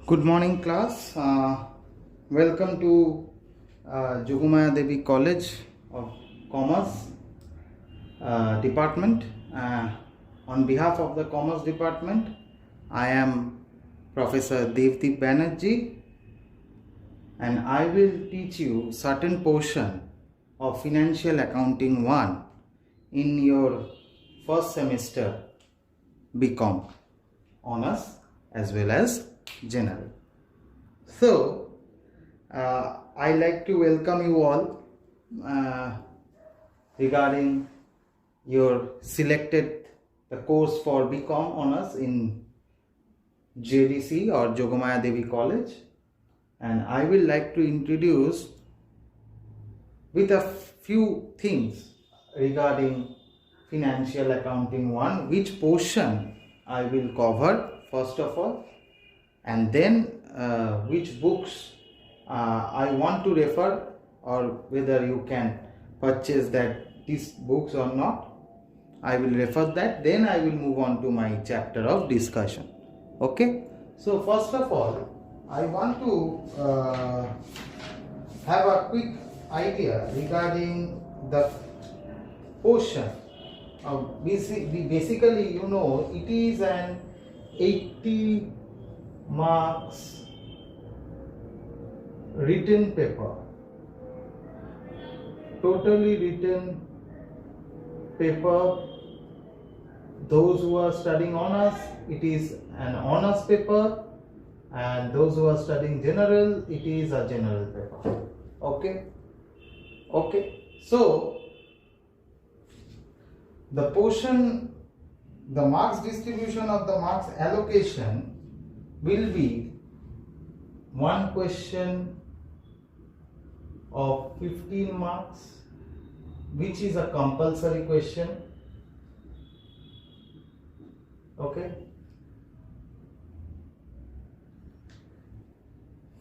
Good morning, class. Welcome to Jogamaya Devi College of Commerce Department. On behalf of the Commerce Department, I am Professor Devdeep Banerjee, and I will teach you certain portion of Financial Accounting 1 in your first semester BCom Honors as well as General. So, I like to welcome you all regarding your selected the course for BCom Honors in JDC or Jogamaya Devi College, and I will like to introduce with a few things regarding Financial Accounting 1, which portion I will cover first of all, and then which books I want to refer, or whether you can purchase these books or not. I will refer that, then I will move on to my chapter of discussion. Okay, so first of all, I want to have a quick idea regarding the portion of basically, you know, it is an 80 marks written paper, totally written paper. Those who are studying honors, it is an honors paper, and those who are studying general, it is a general paper. Okay, so the portion, the marks distribution of the marks allocation will be one question of 15 marks, which is a compulsory question. Okay,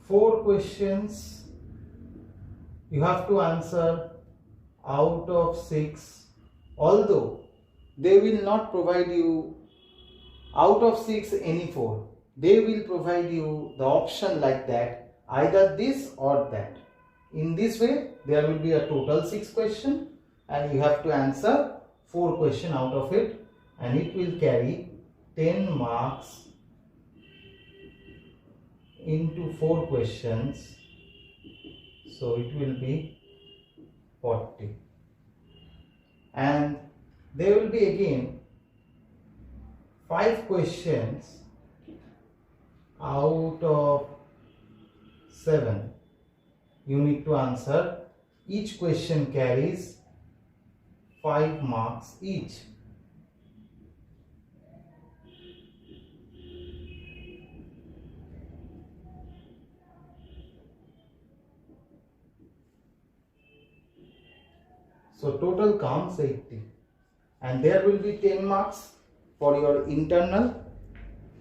4 questions you have to answer out of 6, although they will not provide you out of 6 any 4. They will provide you the option like that, either this or that. In this way, there will be a total 6 question, and you have to answer 4 question out of it, and it will carry 10 marks into 4 questions, so it will be 40. And there will be again 5 questions out of 7 you need to answer. Each question carries 5 marks each. So total counts 80, and there will be 10 marks for your internal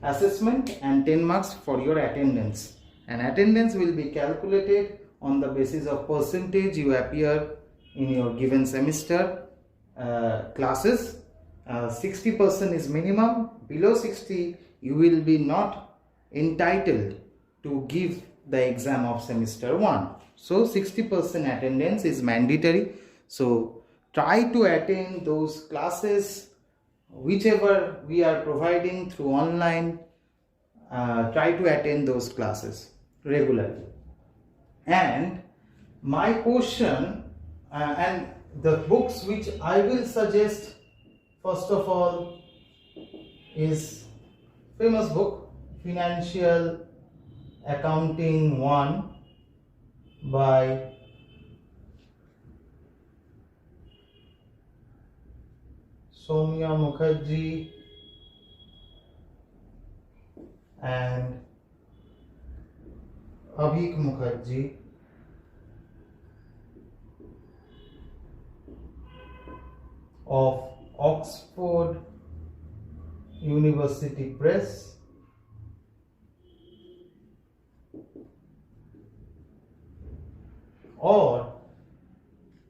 assessment and 10 marks for your attendance, and attendance will be calculated on the basis of percentage you appear in your given semester classes. 60% is minimum. Below 60 you will be not entitled to give the exam of semester 1. So 60% attendance is mandatory. So try to attend those classes whichever we are providing through online. Try to attend those classes regularly. And my portion and the books which I will suggest, first of all, is famous book Financial Accounting 1 by Soumya Mukherjee and Abhik Mukherjee. Of Oxford University Press. Or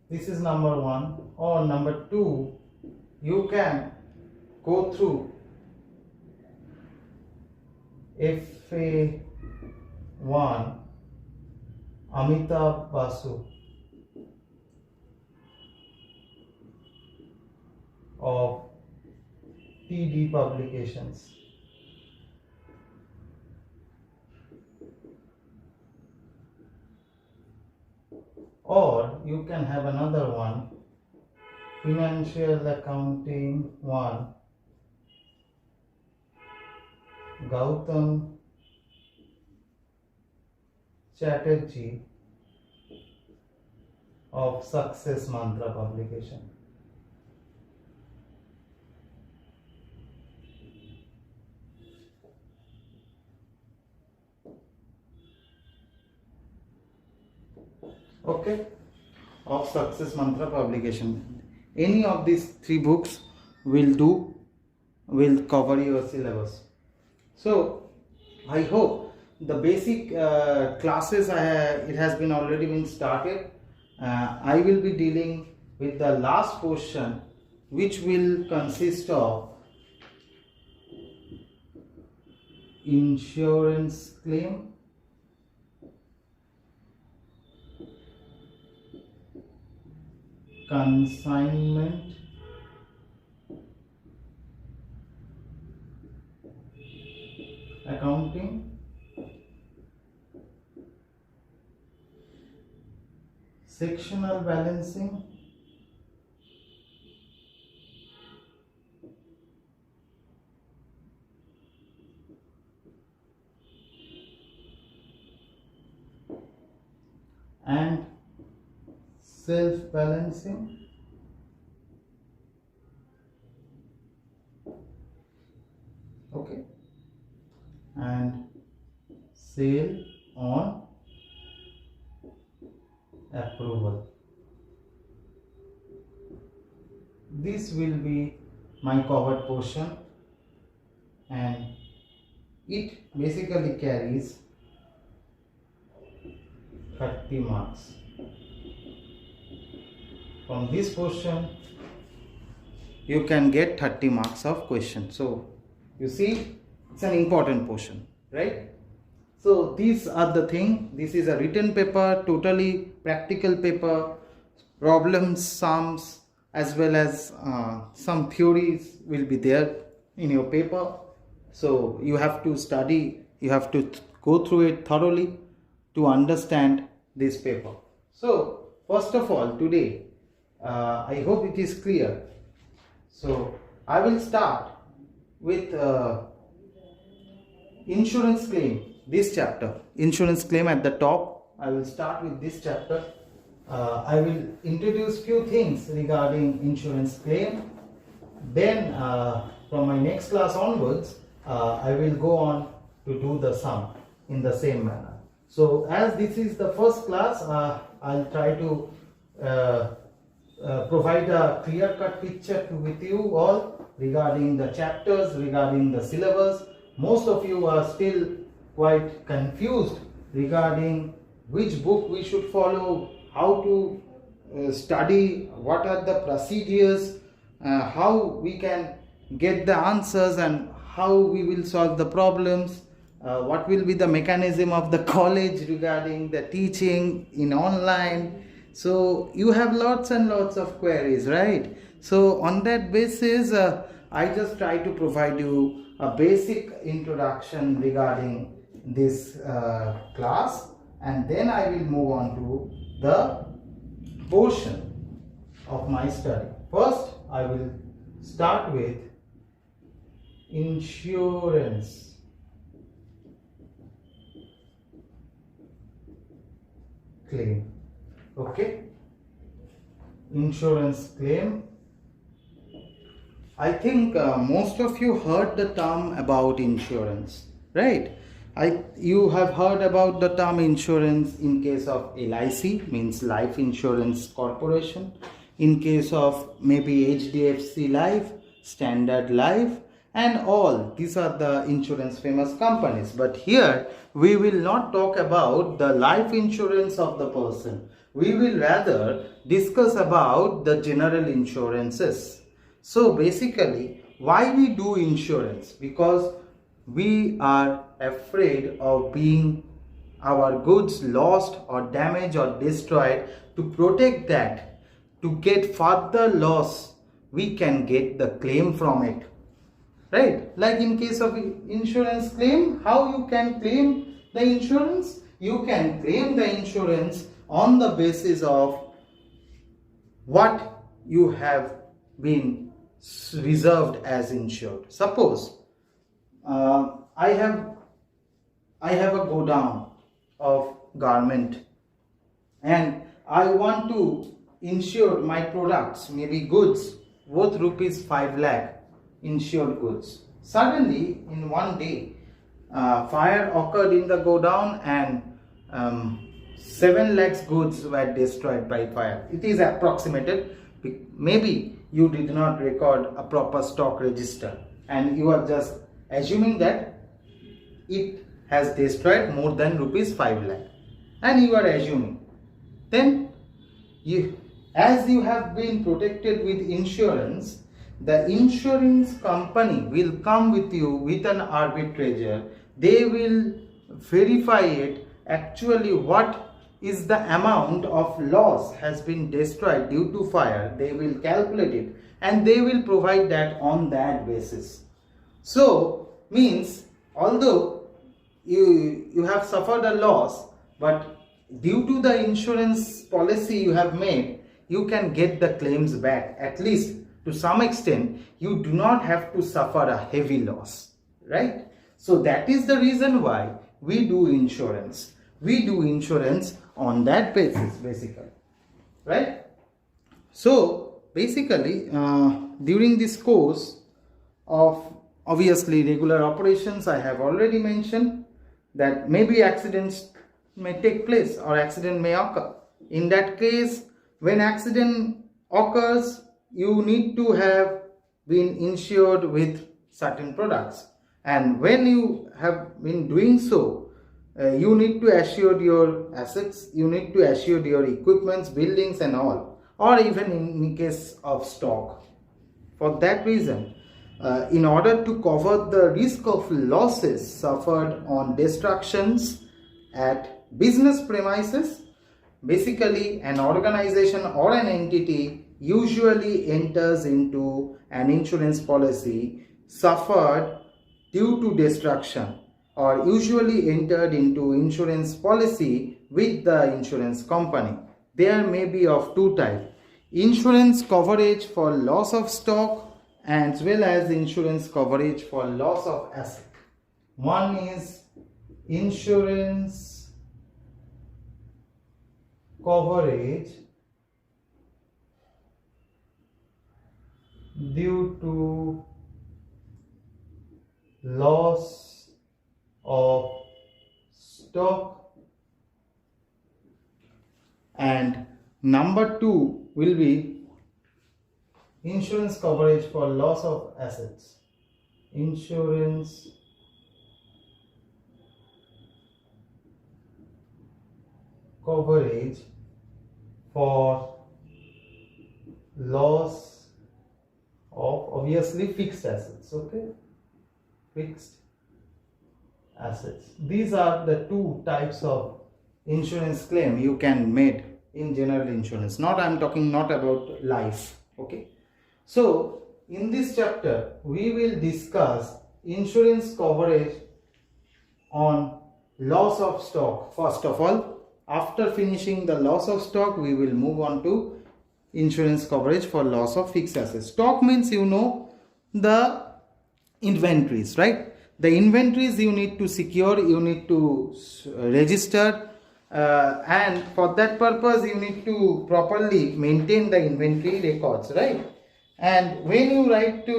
this is number 1, or number 2, you can go through FA one Amitabh Basu of TD Publications. Or you can have another one, Financial Accounting 1, Gautam Chatterjee of Success Mantra Publication. Okay, of Success Mantra Publication. Any of these three books will cover your syllabus. So I hope the basic classes it has been already been started. I will be dealing with the last portion, which will consist of insurance claim, consignment, accounting, sectional balancing, and self-balancing, okay, and sale on approval. This will be my covered portion, and it basically carries 30 marks. From this portion you can get 30 marks of question. So you see, it's an important portion, right? So these are the thing. This is a written paper, totally practical paper, problems, sums, as well as some theories will be there in your paper. So you have to study, you have to go through it thoroughly to understand this paper. So first of all, today I hope it is clear. So I will start with insurance claim, this chapter, insurance claim at the top. I will start with this chapter. I will introduce few things regarding insurance claim. Then from my next class onwards, I will go on to do the sum in the same manner. So as this is the first class, I'll try to provide a clear-cut picture with you all regarding the chapters, regarding the syllabus. Most of you are still quite confused regarding which book we should follow, how to study, what are the procedures, how we can get the answers, and how we will solve the problems, what will be the mechanism of the college regarding the teaching in online. So you have lots and lots of queries, right? So on that basis, I just try to provide you a basic introduction regarding this class, and then I will move on to the portion of my study. First, I will start with insurance claim. Okay, insurance claim. I think most of you heard the term about insurance, right? You have heard about the term insurance in case of LIC, means Life Insurance Corporation, in case of maybe HDFC Life, Standard Life, and all. These are the insurance famous companies. But here we will not talk about the life insurance of the person. We will rather discuss about the general insurances. So basically, why we do insurance? Because we are afraid of being our goods lost or damaged or destroyed, to protect that, to get further loss, we can get the claim from it. Right? Like in case of insurance claim, how you can claim the insurance? You can claim the insurance on the basis of what you have been reserved as insured. Suppose I have a godown of garment and I want to insure my products, maybe goods worth rupees 5 lakh, insured goods. Suddenly in one day fire occurred in the godown and 7 lakhs goods were destroyed by fire. It is approximated. Maybe you did not record a proper stock register and you are just assuming that it has destroyed more than rupees 5 lakh, and you are assuming. Then as you have been protected with insurance, the insurance company will come with you with an arbitrator. They will verify it actually what is the amount of loss has been destroyed due to fire. They will calculate it and they will provide that on that basis. So means although you have suffered a loss, but due to the insurance policy you have made, you can get the claims back. At least to some extent, you do not have to suffer a heavy loss, right? So that is the reason why we do insurance. We do insurance on that basis, basically, right? So basically during this course of obviously regular operations, I have already mentioned that maybe accidents may take place or accident may occur. In that case, when accident occurs, you need to have been insured with certain products, and when you have been doing so, you need to assure your assets, you need to assure your equipments, buildings and all, or even in case of stock. For that reason, in order to cover the risk of losses suffered on destructions at business premises, basically an organization or an entity usually enters into an insurance policy suffered due to destruction, or usually entered into insurance policy with the insurance company. There may be of two types: insurance coverage for loss of stock as well as insurance coverage for loss of asset. One is insurance coverage due to loss of stock, and number two will be insurance coverage for loss of assets. Insurance coverage for loss of obviously fixed assets. Okay, fixed assets. These are the two types of insurance claim you can make in general insurance. I'm talking not about life. Okay, so in this chapter we will discuss insurance coverage on loss of stock. First of all, after finishing the loss of stock, we will move on to insurance coverage for loss of fixed assets. Stock means, you know, the inventories, right? The inventories you need to secure, you need to register, and for that purpose you need to properly maintain the inventory records, right? And when you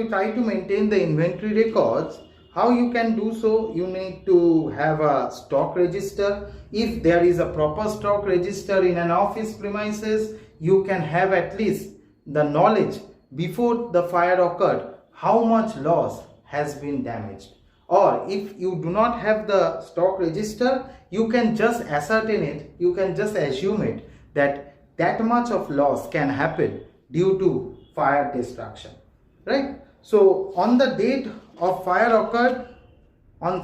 try to maintain the inventory records, how you can do so? You need to have a stock register. If there is a proper stock register in an office premises, you can have at least the knowledge before the fire occurred how much loss has been damaged. Or if you do not have the stock register, you can just ascertain it, you can just assume it that much of loss can happen due to fire destruction, right? So on the date of fire occurred,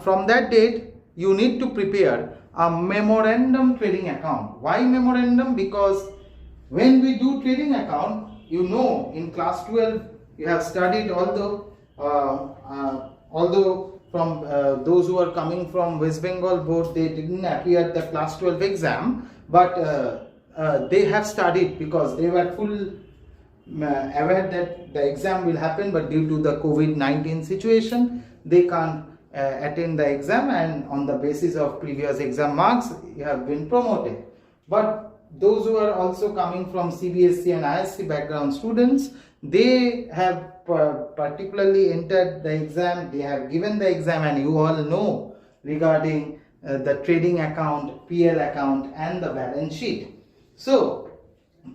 from that date you need to prepare a memorandum trading account. Why memorandum? Because when we do trading account, you know, in class 12 you have studied, although from those who are coming from West Bengal board, they didn't appear the class 12 exam, but they have studied because they were full aware that the exam will happen, but due to the COVID-19 situation they can't attend the exam, and on the basis of previous exam marks you have been promoted. But those who are also coming from CBSE and ISC background students, they have particularly entered the exam, they have given the exam, and you all know regarding the trading account, PL account and the balance sheet. So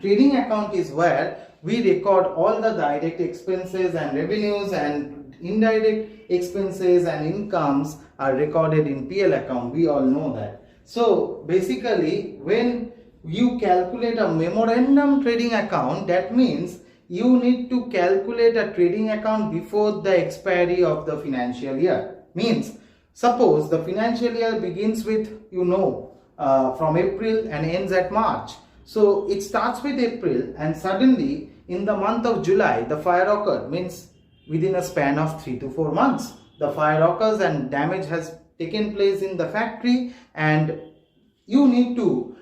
trading account is where we record all the direct expenses and revenues, and indirect expenses and incomes are recorded in PL account. We all know that. So basically, when you calculate a memorandum trading account, that means you need to calculate a trading account before the expiry of the financial year. Means, suppose the financial year begins with, from April and ends at March. So it starts with April, and suddenly in the month of July the fire occurred. Means within a span of 3 to 4 months the fire occurs and damage has taken place in the factory, and you need to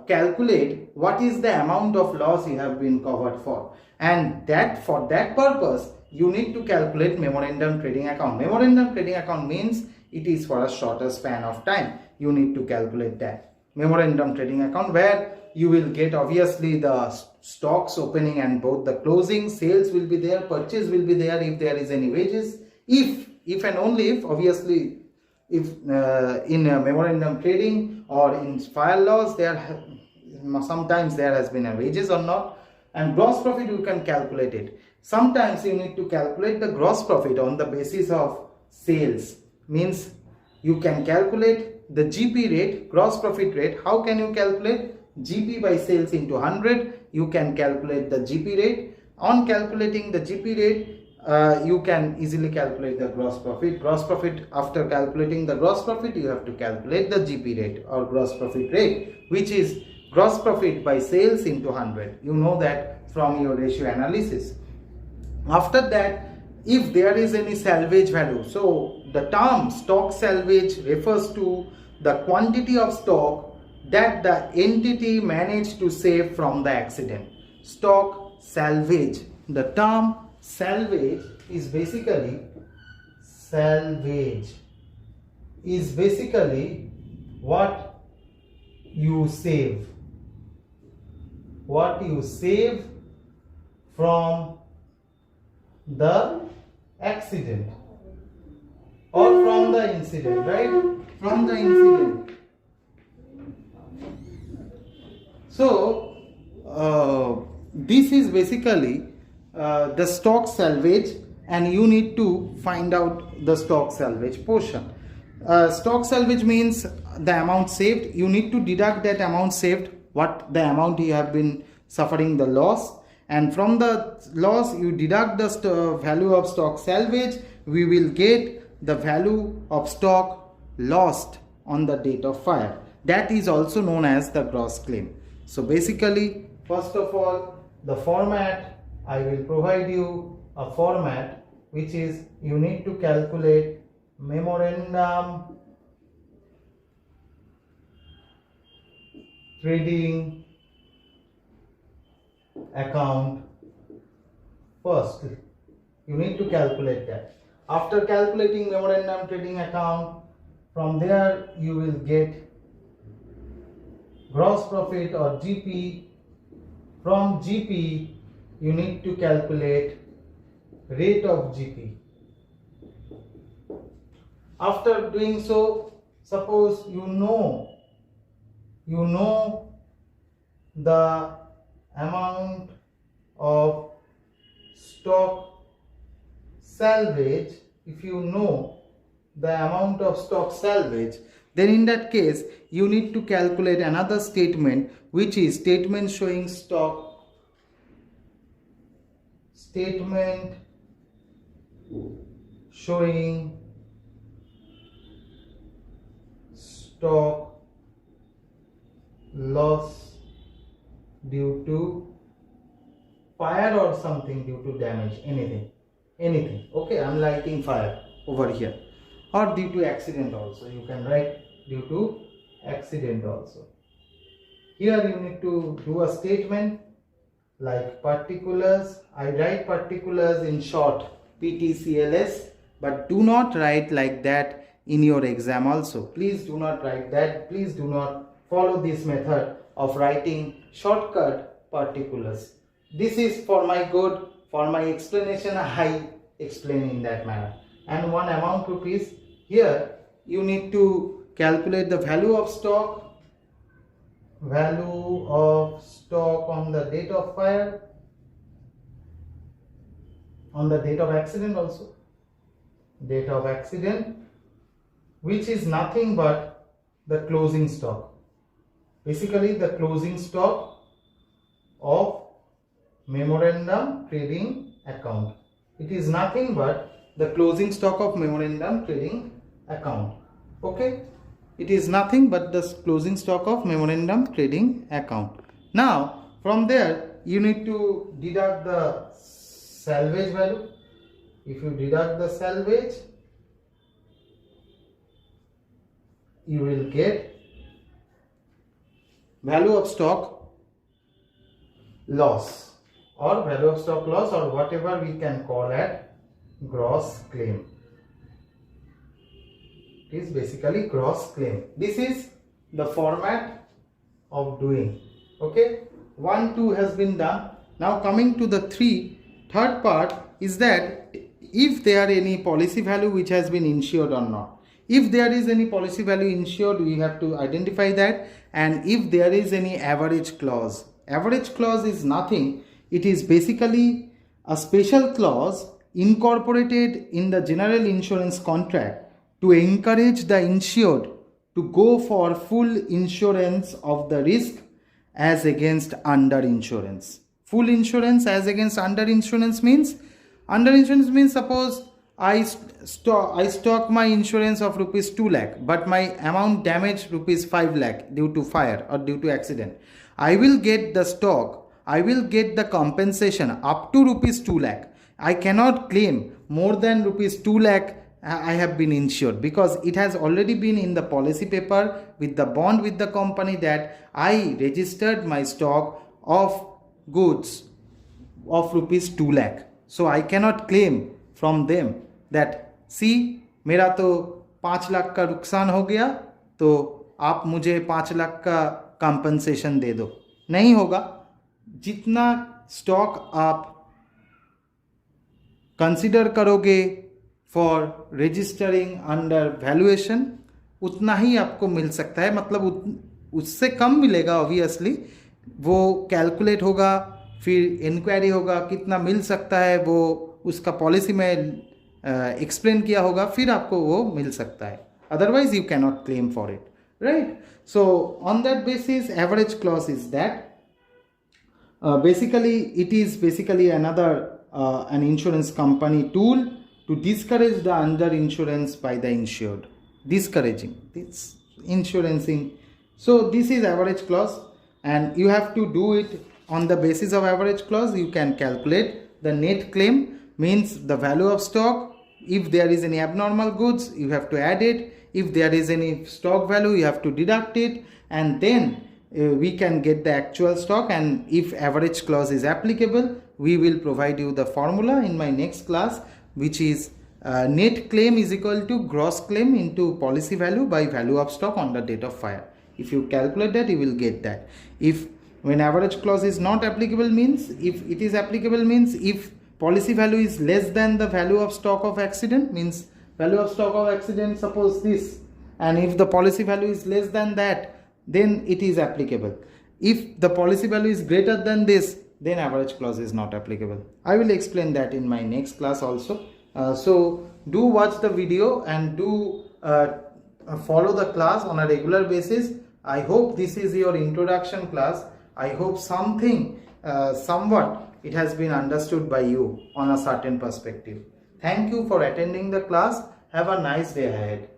calculate what is the amount of loss you have been covered for, and that for that purpose you need to calculate memorandum trading account. Memorandum trading account means it is for a shorter span of time. You need to calculate that memorandum trading account, where you will get obviously the stocks opening and both the closing, sales will be there, purchase will be there, if there is any wages, if and only if, obviously, if in memorandum trading or in fire loss sometimes there has been a wages or not. And gross profit, you can calculate it. Sometimes you need to calculate the gross profit on the basis of sales. Means you can calculate the GP rate, gross profit rate. How can you calculate? GP by sales into 100. You can calculate the GP rate. On calculating the GP rate, you can easily calculate the gross profit. Gross profit, after calculating the gross profit, you have to calculate the GP rate or gross profit rate, which is gross profit by sales into 100. You know that from your ratio analysis. After that, if there is any salvage value, so the term stock salvage refers to the quantity of stock that the entity managed to save from the accident. Stock salvage. The term salvage is basically what you save. What you save from the accident or from the incident, right? From the incident. So this is basically the stock salvage, and you need to find out the stock salvage portion. Stock salvage means the amount saved. You need to deduct that amount saved, what the amount you have been suffering the loss, and from the loss you deduct the value of stock salvage. We will get the value of stock lost on the date of fire. That is also known as the gross claim. So basically, first of all, the format, I will provide you a format which is, you need to calculate memorandum trading account first. You need to calculate that. After calculating memorandum trading account, from there you will get gross profit or GP. From GP you need to calculate rate of GP. After doing so, suppose you know the amount of stock salvage. If you know the amount of stock salvage, then in that case you need to calculate another statement, which is statement showing stock loss due to fire or something, due to damage, anything. Okay, I'm lighting fire over here, or due to accident also. You can write due to accident also. Here you need to do a statement like particulars. I write particulars in short, PTCLS, but do not write like that in your exam also. Please do not write that. Please do not follow this method of writing shortcut particulars. This is for my good, for my explanation. I explain in that manner. And one amount rupees. Here you need to calculate the value of stock on the date of fire, on the date of accident also, date of accident, which is nothing but the closing stock, basically the closing stock of memorandum trading account. It is nothing but the closing stock of memorandum trading account. Okay, it is nothing but the closing stock of memorandum trading account. Now from there you need to deduct the salvage value. If you deduct the salvage, you will get value of stock loss, or value of stock loss, or whatever we can call at gross claim. It is basically gross claim. This is the format of doing. Okay, 1, 2 has been done. Now coming to the third part is that if there are any policy value which has been insured or not. If there is any policy value insured, we have to identify that. And if there is any average clause. Average clause is nothing. It is basically a special clause incorporated in the general insurance contract to encourage the insured to go for full insurance of the risk as against underinsurance. Full insurance as against underinsurance means, suppose I stock my insurance of rupees 2 lakh, but my amount damage rupees 5 lakh due to fire or due to accident. I will get the stock, I will get the compensation up to rupees 2 lakh. I cannot claim more than rupees 2 lakh I have been insured, because it has already been in the policy paper with the bond with the company that I registered my stock of goods of rupees 2 lakh. So I cannot claim from them that see मेरा तो 5 लाख का नुकसान हो गया तो आप मुझे 5 लाख का कंपनसेशन दे दो. नहीं होगा. जितना स्टॉक आप कंसिडर करोगे फॉर रजिस्टरिंग अंडर वैल्यूएशन उतना ही आपको मिल सकता है. मतलब उससे कम मिलेगा ऑब्वियसली. वो कैलकुलेट होगा, फिर इंक्वायरी होगा, कितना मिल सकता है वो उसका पॉलिसी में एक्सप्लेन किया होगा, फिर आपको वो मिल सकता है. Otherwise you can not claim for it, right. So on that basis average clause is that basically it is basically another an insurance company tool to discourage the under insurance by the insured, discouraging this insurancing. So this is average clause, and you have to do it on the basis of average clause. You can calculate the net claim, means the value of stock. If there is any abnormal goods, you have to add it. If there is any stock value, you have to deduct it, and then we can get the actual stock. And if average clause is applicable, we will provide you the formula in my next class, which is net claim is equal to gross claim into policy value by value of stock on the date of fire. If you calculate that, you will get that. If when average clause is not applicable means, if it is applicable means if policy value is less than the value of stock of accident, means value of stock of accident suppose this, and if the policy value is less than that, then it is applicable. If the policy value is greater than this, then average clause is not applicable. I will explain that in my next class also. So do watch the video and do follow the class on a regular basis. I hope this is your introduction class. I hope something somewhat it has been understood by you on a certain perspective. Thank you for attending the class. Have a nice day ahead.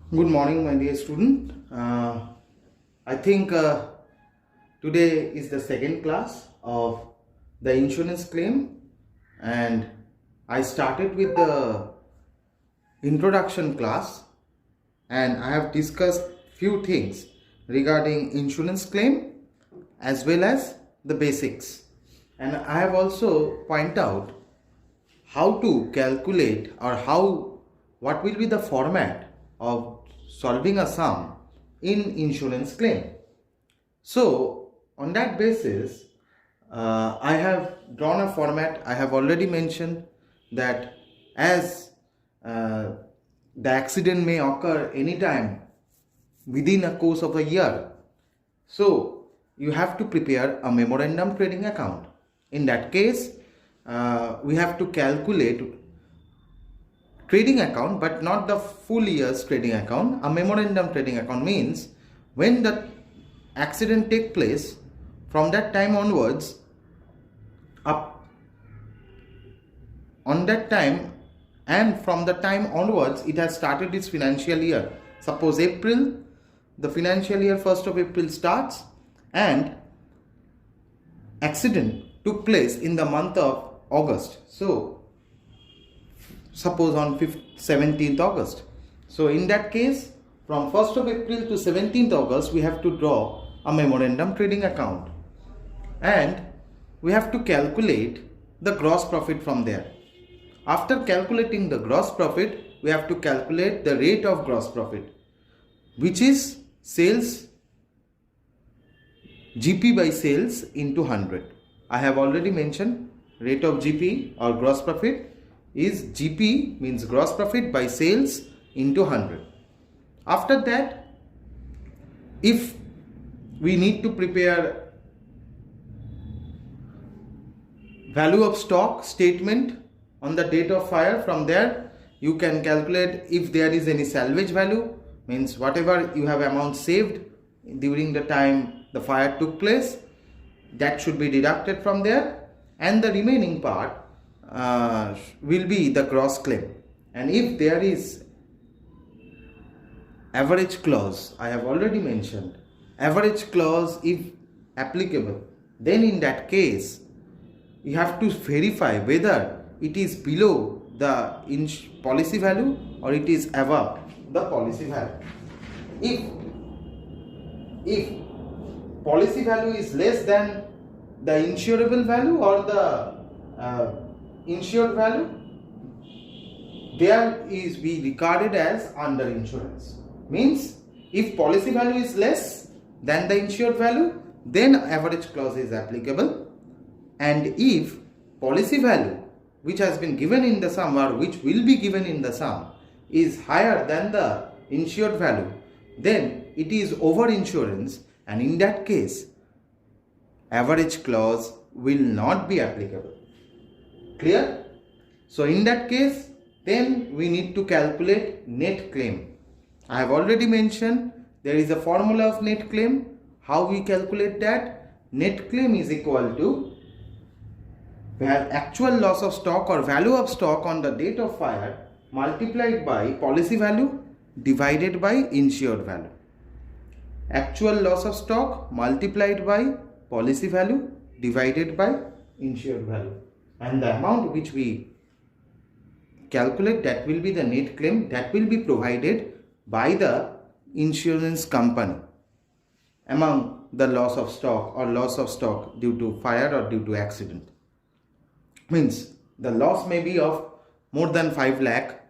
Good morning, my dear student. I think today is the second class of the insurance claim, and I started with the introduction class, and I have discussed few things regarding insurance claim as well as the basics, and I have also point out how to calculate or what will be the format of solving a sum in insurance claim. So on that basis, I have drawn a format. I have already mentioned that as the accident may occur anytime within a course of a year, so you have to prepare a memorandum trading account. In that case, we have to calculate trading account, but not the full year's trading account. A memorandum trading account means when the accident take place, from that time onwards, on that time and from the time onwards, it has started its financial year. Suppose April, the financial year 1st of April starts, and accident took place in the month of August. So suppose on 17th August. So in that case, from 1st of April to 17th August, we have to draw a memorandum trading account. And we have to calculate the gross profit from there. After calculating the gross profit, we have to calculate the rate of gross profit, which is sales, GP by sales into 100. I have already mentioned rate of GP or gross profit is GP, means gross profit, by sales into 100. After that, if we need to prepare value of stock statement on the date of fire, from there you can calculate if there is any salvage value, means whatever you have amount saved during the time the fire took place, that should be deducted from there, and the remaining part will be the gross claim. And if there is average clause, I have already mentioned average clause if applicable, then in that case you have to verify whether it is below the policy value or it is above the policy value. If policy value is less than the insurable value or the insured value, there is be regarded as under insurance. Means if policy value is less than the insured value, then average clause is applicable, and if policy value which has been given in the sum or which will be given in the sum is higher than the insured value, then it is over insurance, and in that case average clause will not be applicable. Clear? So in that case, then we need to calculate net claim. I have already mentioned there is a formula of net claim. How we calculate that? Net claim is equal to actual loss of stock or value of stock on the date of fire multiplied by policy value divided by insured value. Actual loss of stock multiplied by policy value divided by insured value, and the amount which we calculate, that will be the net claim that will be provided by the insurance company among the loss of stock or loss of stock due to fire or due to accident. Means the loss may be of more than 5 lakh,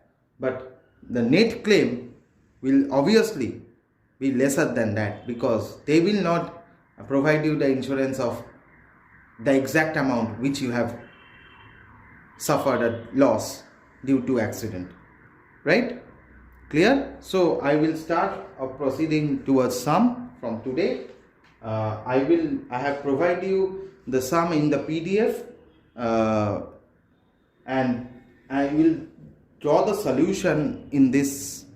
but the net claim will obviously be lesser than that, because they will not provide you the insurance of the exact amount which you have suffered a loss due to accident, right? Clear? So I will start proceeding towards sum from today. I have provided you the sum in the PDF, and I will draw the solution in this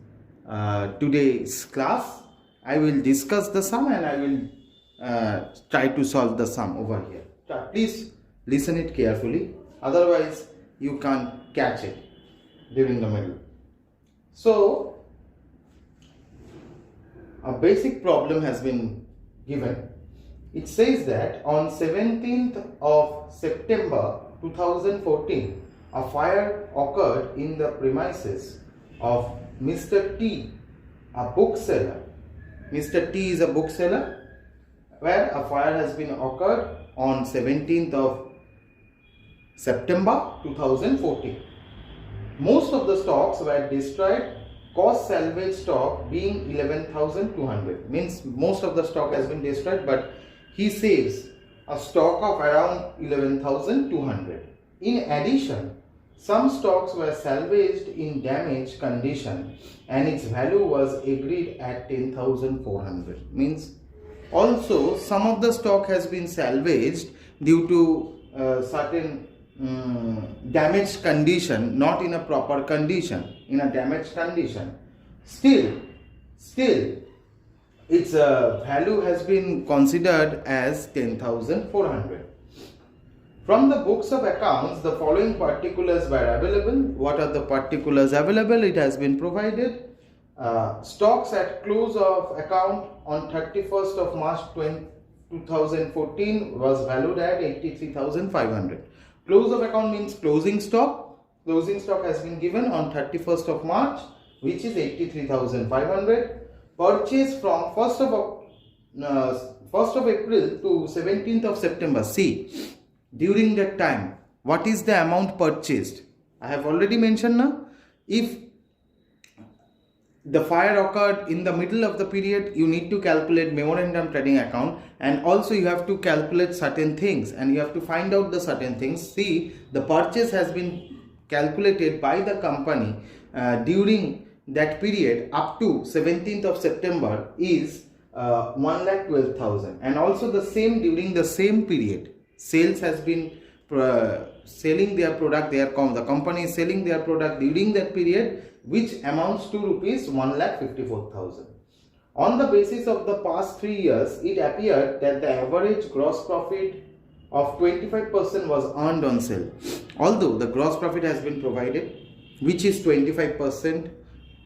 today's class. I will discuss the sum and I will try to solve the sum over here. Please listen it carefully, otherwise you can't catch it during the middle. So a basic problem has been given. It says that on 17th of September 2014, a fire occurred in the premises of Mr. T, a bookseller. Mr. T is a bookseller, where a fire has been occurred on 17th of September 2014. Most of the stocks were destroyed, cost salvage stock being 11,200. Means most of the stock has been destroyed, but he saves a stock of around 11,200. In addition, some stocks were salvaged in damaged condition and its value was agreed at 10,400. Means also some of the stock has been salvaged due to certain damaged condition, not in a proper condition, in a damaged condition. Still its value has been considered as 10,400. From the books of accounts, the following particulars were available. What are the particulars available? It has been provided. Stocks at close of account on 31st of March 2014 was valued at 83,500. Close of account means closing stock. Closing stock has been given on 31st of March, which is 83,500. Purchase from 1st of April to 17th of September. See, during that time, what is the amount purchased? I have already mentioned now. If the fire occurred in the middle of the period, you need to calculate memorandum trading account, and also you have to calculate certain things and you have to find out the certain things. See, the purchase has been calculated by the company during that period up to 17th of September is 1,12,000, and also the same during the same period. Sales has been selling their product, the company is selling their product during that period, which amounts to rupees 1,54,000. On the basis of the past 3 years, it appeared that the average gross profit of 25% was earned on sale. Although the gross profit has been provided, which is 25%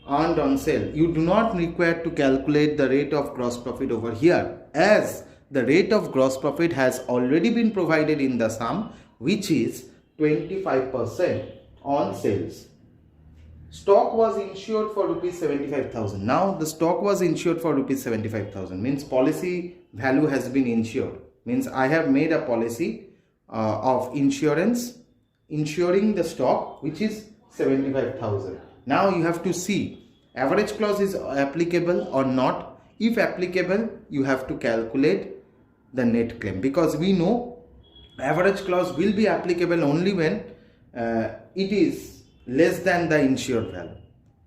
earned on sale, you do not require to calculate the rate of gross profit over here, as the rate of gross profit has already been provided in the sum, which is 25% on sales. Stock was insured for rupees 75,000. Now the stock was insured for rupees 75,000, means policy value has been insured. Means I have made a policy of insurance insuring the stock, which is 75,000. Now you have to see average clause is applicable or not. If applicable, you have to calculate the net claim, because we know average clause will be applicable only when it is less than the insured value.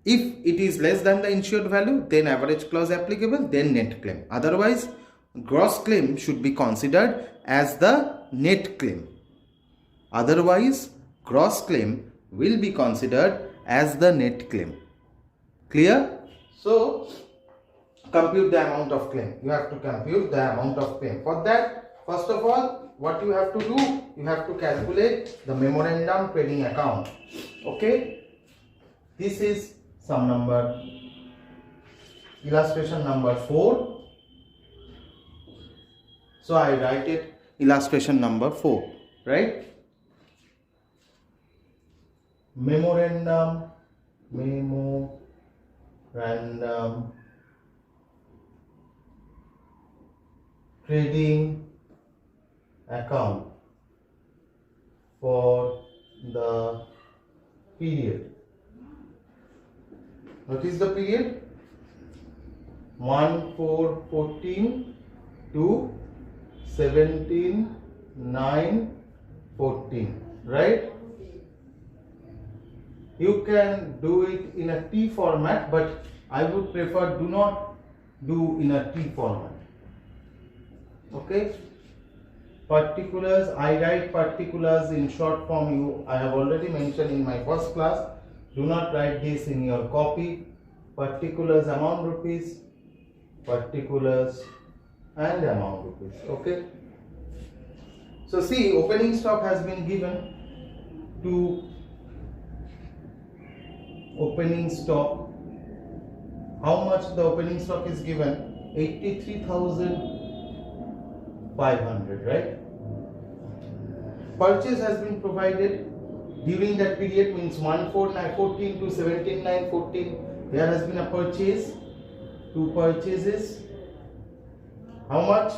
If it is less than the insured value, then average clause applicable, then net claim. Otherwise, gross claim should be considered as the net claim. Otherwise, gross claim will be considered as the net claim. Clear? So, compute the amount of claim. You have to compute the amount of claim. For that, first of all, what you have to do, you have to calculate the memorandum trading account. Okay, this is some number, illustration number 4. So I write it illustration number 4, right? Memorandum trading account for the period. What is the period? 1/4/14 to 17/9/14, right? You can do it in a T format, but I would prefer do not do in a T format. Okay, particulars, I write particulars in short form. I have already mentioned in my first class. Do not write this in your copy. Particulars amount rupees, particulars and amount rupees. Okay, so see, opening stock has been given to opening stock How much the opening stock is given? 83,500, right? Purchase has been provided during that period, means 1/4/14 to 17/9/14. There has been a purchase, 2 purchases. How much?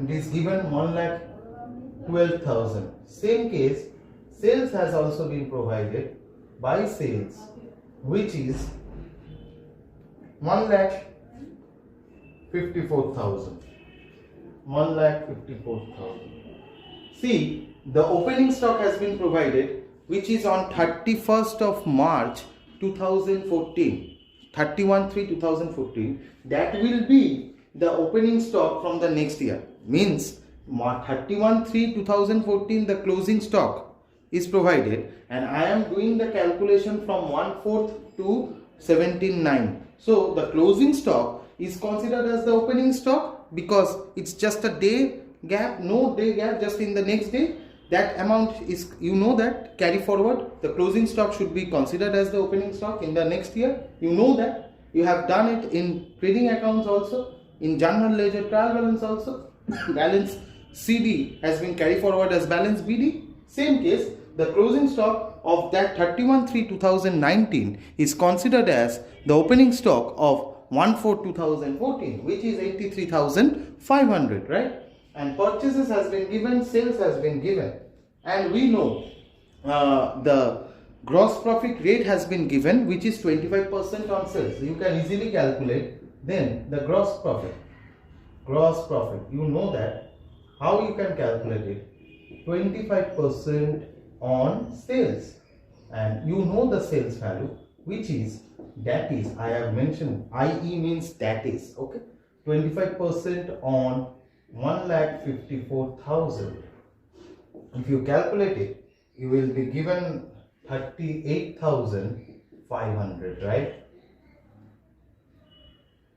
It is given 1,12,000. Same case, sales has also been provided by sales, which is 1,54,000. 1,54,000. See, the opening stock has been provided, which is on 31st of March 2014, 31/3/2014. That will be the opening stock from the next year. Means 31/3/2014 the closing stock is provided, and I am doing the calculation from 1/4 to 17/9. So the closing stock is considered as the opening stock because it's just a day gap, no day gap, just in the next day. That amount is, you know, that carry forward. The closing stock should be considered as the opening stock in the next year. You know that. You have done it in trading accounts also, in general ledger trial balance also. Balance CD has been carried forward as balance BD. Same case, the closing stock of that 31/3/2019 is considered as the opening stock of 1/4/2014, which is 83,500, right? And purchases has been given, sales has been given, and we know the gross profit rate has been given, which is 25% on sales. You can easily calculate then the gross profit. You know that. How you can calculate it? 25% on sales, and you know the sales value, which is, that is, I have mentioned, IE means that is, okay, 25% on 1,54,000. If you calculate it, you will be given 38,500, right?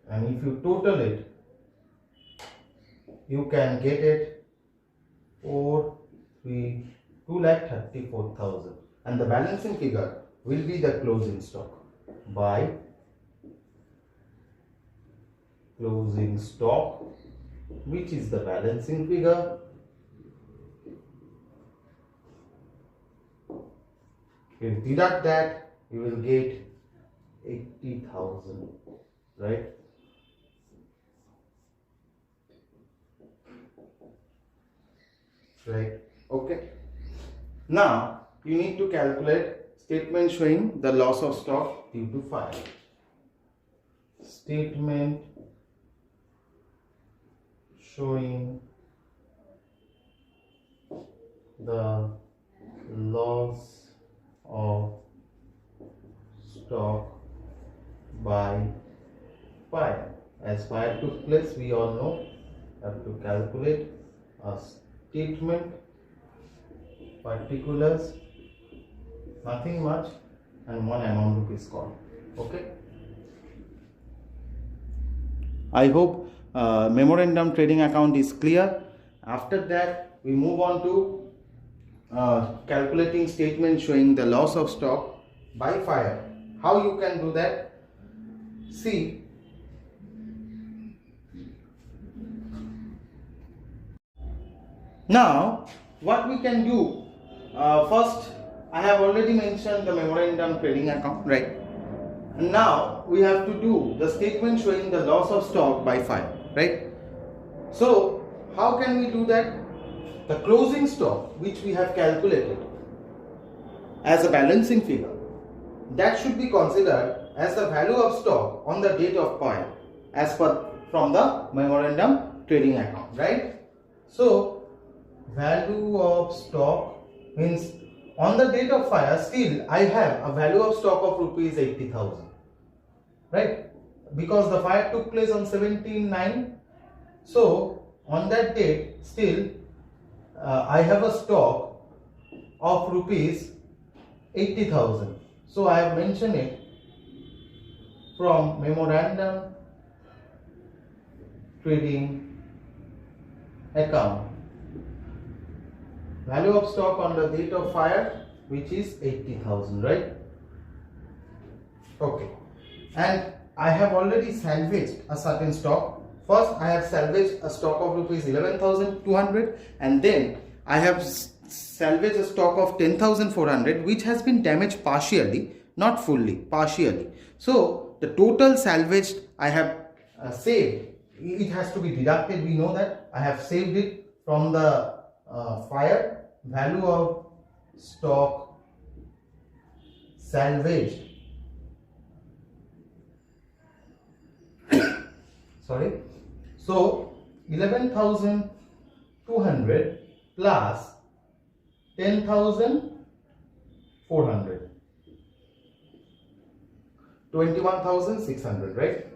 And if you total it, you can get it 2,34,000, and the balancing figure will be the closing stock by closing stock, which is the balancing figure. If you deduct that, you will get 80,000, right? Right. Okay. Now you need to calculate statement showing the loss of stock due to fire. Statement showing the loss of stock by fire. As fire took place, we all know, have to calculate a statement, particulars, nothing much, and one amount is called. Okay. I hope memorandum trading account is clear. After that, we move on to calculating statement showing the loss of stock by fire. How you can do that? See, now what we can do, first I have already mentioned the memorandum trading account, right? And now we have to do the statement showing the loss of stock by fire, right? So how can we do that? The closing stock, which we have calculated as a balancing figure, that should be considered as the value of stock on the date of fire as per from the memorandum trading account, right? So value of stock means on the date of fire, still I have a value of stock of rupees 80,000, right? Because the fire took place on 17/9, so on that date still I have a stock of rupees 80,000. So I have mentioned it from memorandum trading account. Value of stock on the date of fire, which is 80,000, right? Okay. And I have already salvaged a certain stock. First, I have salvaged a stock of rupees 11,200, and then I have salvaged a stock of 10,400, which has been damaged partially, not fully, partially. So the total salvaged I have saved, it has to be deducted. We know that I have saved it from the fire. Value of stock salvaged, sorry, so 11,200 plus 10,400, 21,600, right?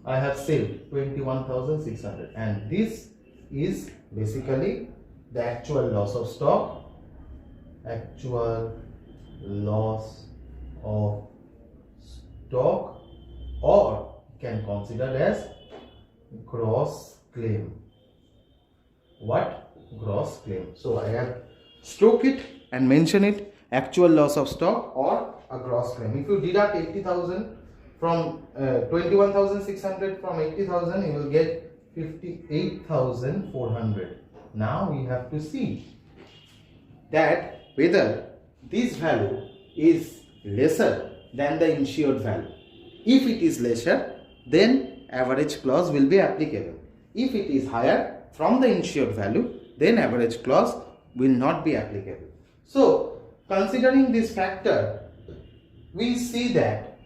I have saved 21,600, and this is basically the actual loss of stock, actual loss of stock, or can consider as gross claim. What? Gross claim. So I have stroke it and mention it, actual loss of stock or a gross claim. If you deduct 80,000 from 21,600 from 80,000, you will get 58,400. Now we have to see that whether this value is lesser than the insured value. If it is lesser, then average clause will be applicable. If it is higher from the insured value, then average clause will not be applicable. So considering this factor, we see that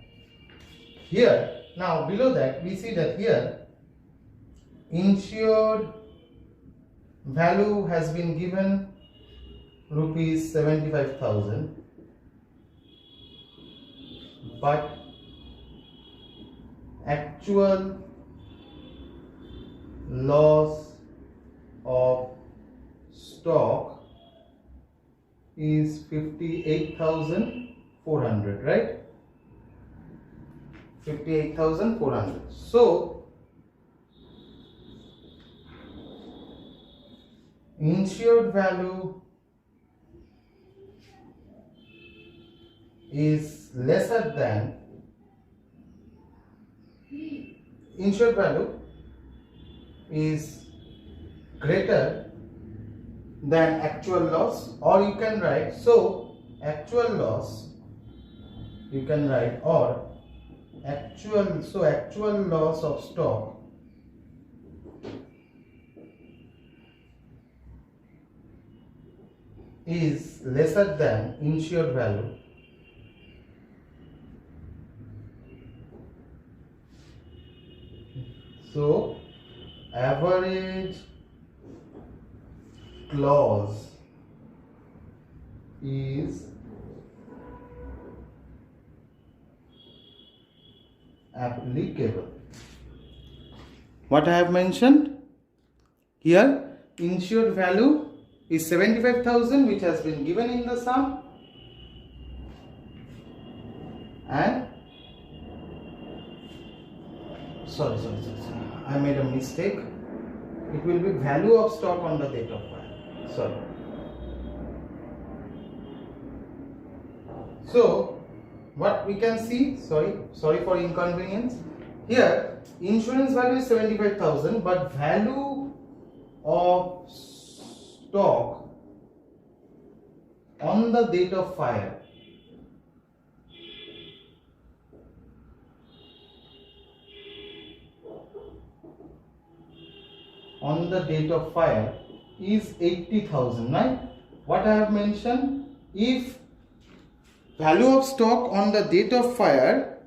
here, now below that we see that here insured value has been given rupees 75,000, but actual loss of stock is 58,400, right? 58,400. So insured value is lesser than insured value is greater than actual loss, or you can write, so actual loss you can write, or actual loss of stock is lesser than insured value so average clause is applicable. What I have mentioned here, insured value is 75,000, which has been given in the sum, and sorry, I made a mistake. It will be value of stock on the date of file. Sorry. So what we can see, sorry for inconvenience. Here insurance value is 75,000, but value of stock on the date of fire is 80,000, right? What I have mentioned, if value of stock on the date of fire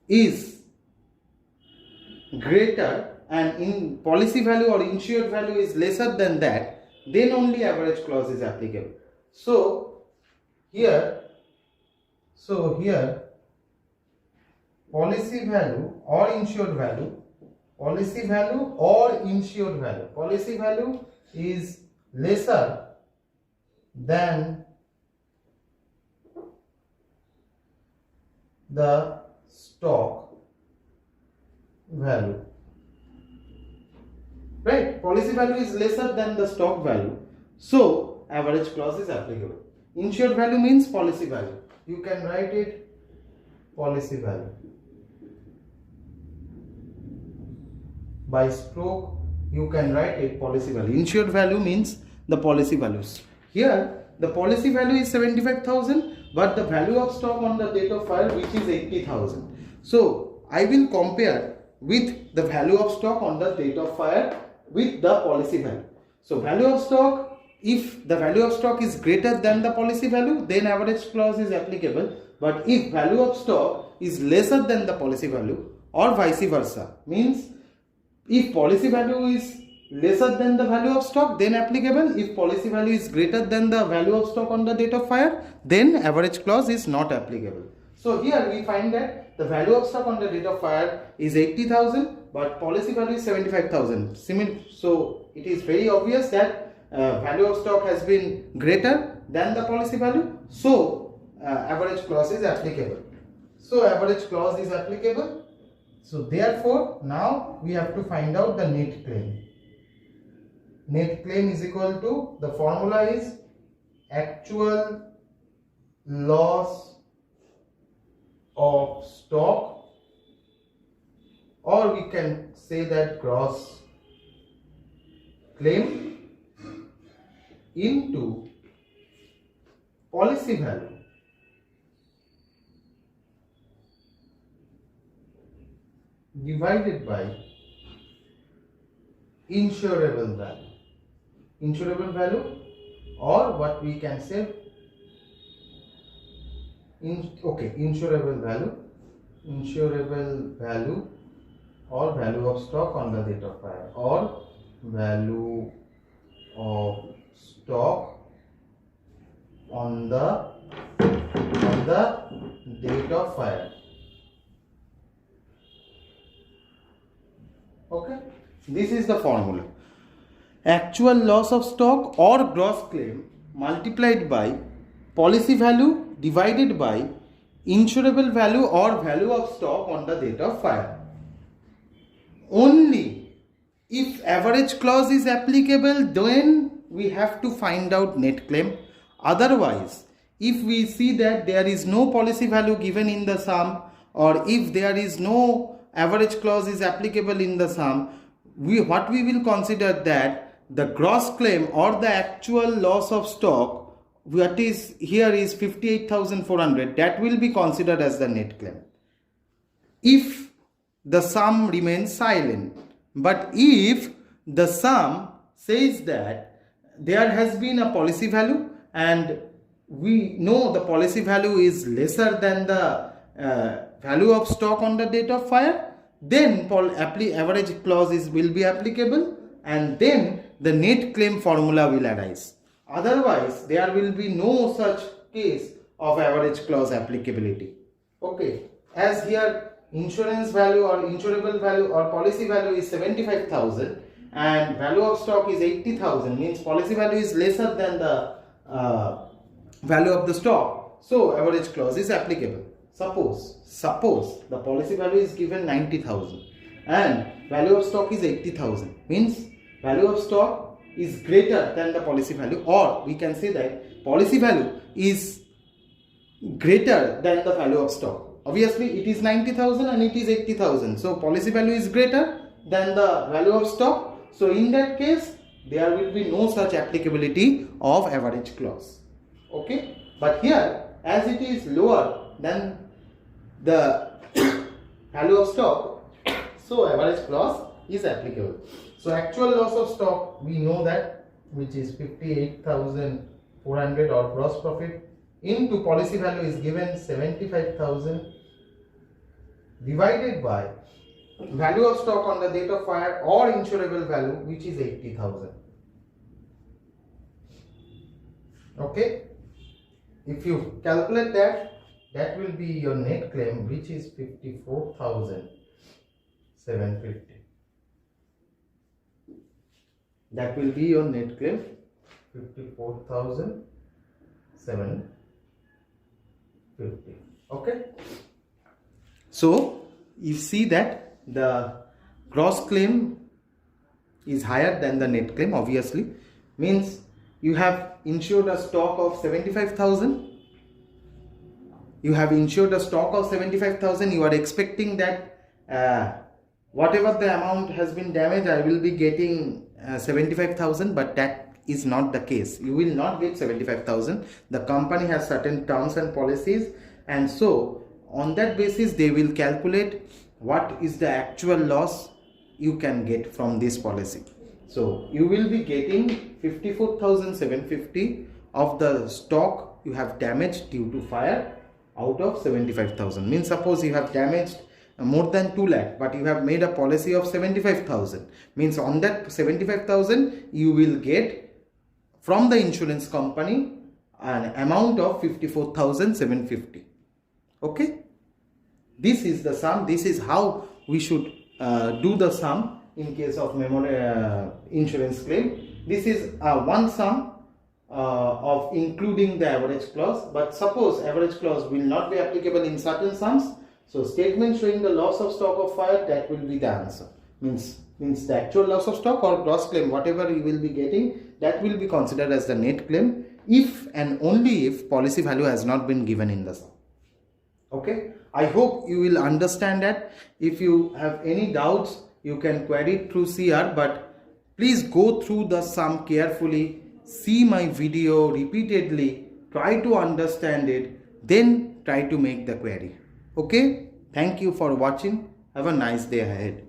is greater and in policy value or insured value is lesser than that, then only average clause is applicable. So here policy value or insured value, policy value is lesser than the stock value, right? Policy value is lesser than the stock value, so average clause is applicable. Insured value means policy value. You can write it policy value. by stroke you can write it policy value. Insured value means the policy values. Here the policy value is 75,000, but the value of stock on the date of file which is 80,000. So I will compare with the value of stock on the date of fire with the policy value. So value of stock, if the value of stock is greater than the policy value, then average clause is applicable. But if value of stock is lesser than the policy value or vice versa, means if policy value is lesser than the value of stock, then applicable. If policy value is greater than the value of stock on the date of fire, then average clause is not applicable. So here we find that the value of stock on the date of fire is 80,000, but policy value is 75,000. So it is very obvious that value of stock has been greater than the policy value. So average clause is applicable. So average clause is applicable. So therefore now we have to find out the net claim. Net claim is equal to, the formula is actual loss of stock, or we can say that gross claim into policy value divided by insurable value. Insurable value, or what we can say insurable value or value of stock on the date of fire, or value of stock on the date of fire. Okay, this is the formula. Actual loss of stock or gross claim multiplied by policy value divided by insurable value or value of stock on the date of fire. Only if average clause is applicable, then we have to find out net claim. Otherwise, if we see that there is no policy value given in the sum, or if there is no average clause is applicable in the sum, what we will consider that the gross claim or the actual loss of stock, what is here is 58,400, that will be considered as the net claim if the sum remains silent. But if the sum says that there has been a policy value and we know the policy value is lesser than the value of stock on the date of fire, then average clause will be applicable, and then the net claim formula will arise. Otherwise, there will be no such case of average clause applicability. Okay, as here insurance value or insurable value or policy value is 75,000 and value of stock is 80,000, means policy value is lesser than the value of the stock. So average clause is applicable. Suppose the policy value is given 90,000 and value of stock is 80,000, means value of stock is greater than the policy value, or we can say that policy value is greater than the value of stock. Obviously it is 90,000 and it is 80,000, so policy value is greater than the value of stock. So in that case there will be no such applicability of average clause. Okay, but here as it is lower than the value of stock, so average clause is applicable. So actual loss of stock, we know that, which is 58,400 or gross profit, into policy value is given 75,000 divided by value of stock on the date of fire or insurable value, which is 80,000. Okay, if you calculate that, that will be your net claim, which is 54,750. That will be your net claim, 54,750. Okay, so you see that the gross claim is higher than the net claim, obviously, means you have insured a stock of 75,000. You have insured a stock of 75,000. You are expecting that whatever the amount has been damaged, I will be getting 75,000, but that is not the case. You will not get 75,000. The company has certain terms and policies, and so on that basis they will calculate what is the actual loss you can get from this policy. So you will be getting 54,750 of the stock you have damaged due to fire out of 75,000. Means suppose you have damaged more than 2 lakh, but you have made a policy of 75,000. Means on that 75,000 you will get from the insurance company an amount of 54,750. Okay, this is the sum. This is how we should do the sum in case of insurance claim. This is one sum of including the average clause, but suppose average clause will not be applicable in certain sums, so statement showing the loss of stock of fire, that will be the answer. Means the actual loss of stock or gross claim, whatever you will be getting, that will be considered as the net claim if and only if policy value has not been given in the sum. Okay, I hope you will understand that. If you have any doubts, you can query it through CR, but please go through the sum carefully, see my video repeatedly, try to understand it, then try to make the query. Okay, thank you for watching. Have a nice day ahead.